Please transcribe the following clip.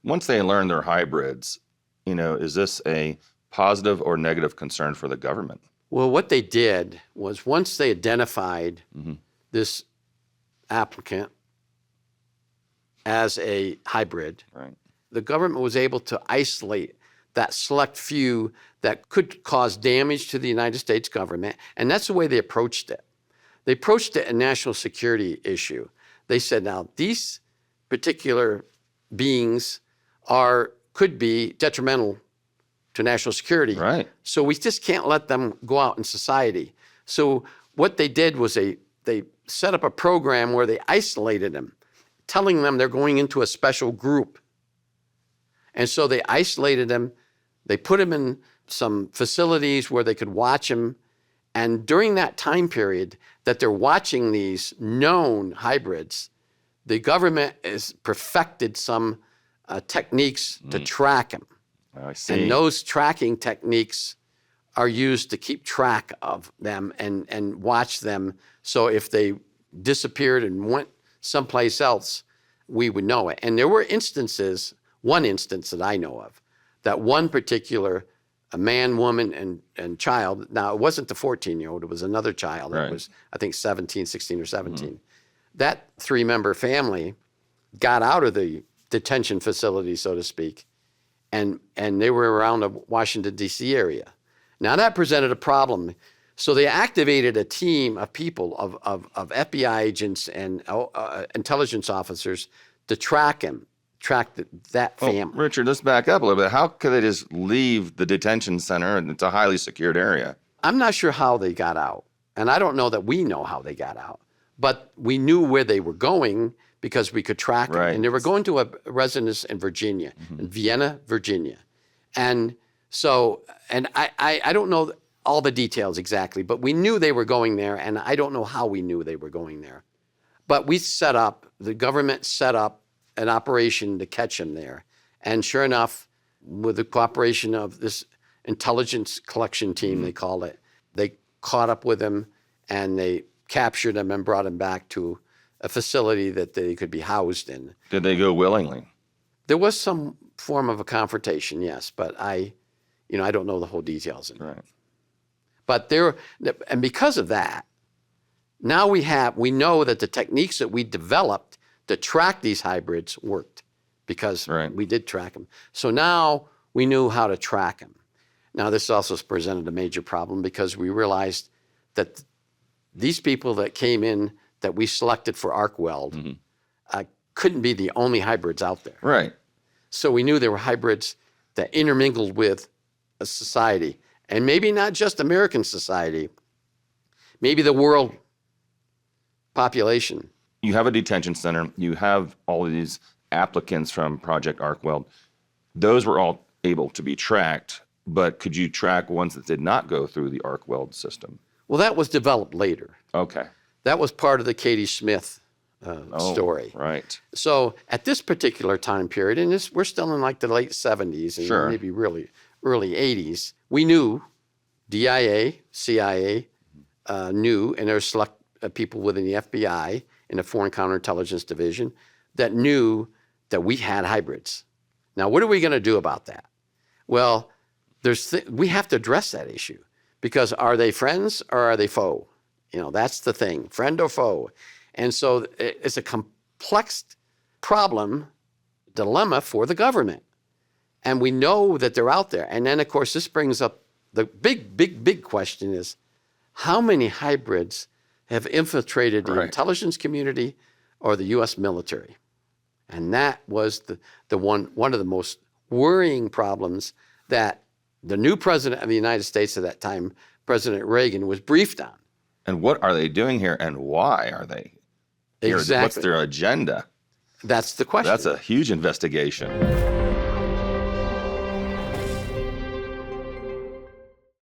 Once they learn they're hybrids, is this a positive or negative concern for the government? Well, what they did was once they identified this applicant as a hybrid, right, the government was able to isolate that select few that could cause damage to the United States government. And that's the way they approached it. They approached it a national security issue. They said, now, these particular beings could be detrimental to national security. Right. So we just can't let them go out in society. So what they did was they set up a program where they isolated them, telling them they're going into a special group. And so they isolated them. They put them in some facilities where they could watch them. And during that time period that they're watching these known hybrids, the government has perfected some techniques to track them. I see. And those tracking techniques are used to keep track of them and watch them. So if they disappeared and went someplace else, we would know it. And there were instances, one instance that I know of, that one particular a man, woman, and child. Now, it wasn't the 14-year-old. It was another child. Right. That was, I think, 16 or 17. That 3-member family got out of the detention facility, so to speak, and they were around the Washington, D.C. area. Now, that presented a problem. So they activated a team of people, of FBI agents and intelligence officers to track that family. Well, Richard, let's back up a little bit. How could they just leave the detention center, and it's a highly secured area? I'm not sure how they got out, and I don't know that we know how they got out, but we knew where they were going because we could track them. And they were going to a residence in Virginia, in Vienna, Virginia. And so, and I don't know all the details exactly, but we knew they were going there, and I don't know how we knew they were going there. But the government set up an operation to catch him there. And sure enough, with the cooperation of this intelligence collection team, they call it, they caught up with him and they captured him and brought him back to a facility that they could be housed in. Did they go willingly? There was some form of a confrontation, yes, but I don't know the whole details. Right. But and because of that, now we know that the techniques that we developed to track these hybrids worked because we did track them. So now we knew how to track them. Now this also presented a major problem because we realized that these people that came in that we selected for Arc Weld couldn't be the only hybrids out there. Right. So we knew there were hybrids that intermingled with a society, and maybe not just American society, maybe the world population. You have a detention center. You have all of these applicants from Project Arc Weld. Those were all able to be tracked, but could you track ones that did not go through the Arc Weld system? Well, that was developed later. Okay. That was part of the Katie Smith story. Right. So at this particular time period, and we're still in like the late 70s and maybe really early 80s, we knew DIA, CIA knew, and there were select people within the FBI in the Foreign Counterintelligence Division that knew that we had hybrids. Now, what are we going to do about that? Well, we have to address that issue because are they friends or are they foe? That's the thing, friend or foe. And so it's a complex dilemma for the government. And we know that they're out there. And then, of course, this brings up the big question is, how many hybrids have infiltrated the intelligence community or the U.S. military? And that was the one of the most worrying problems that the new president of the United States at that time, President Reagan, was briefed on. And what are they doing here and why are they here? Exactly. What's their agenda? That's the question. That's a huge investigation.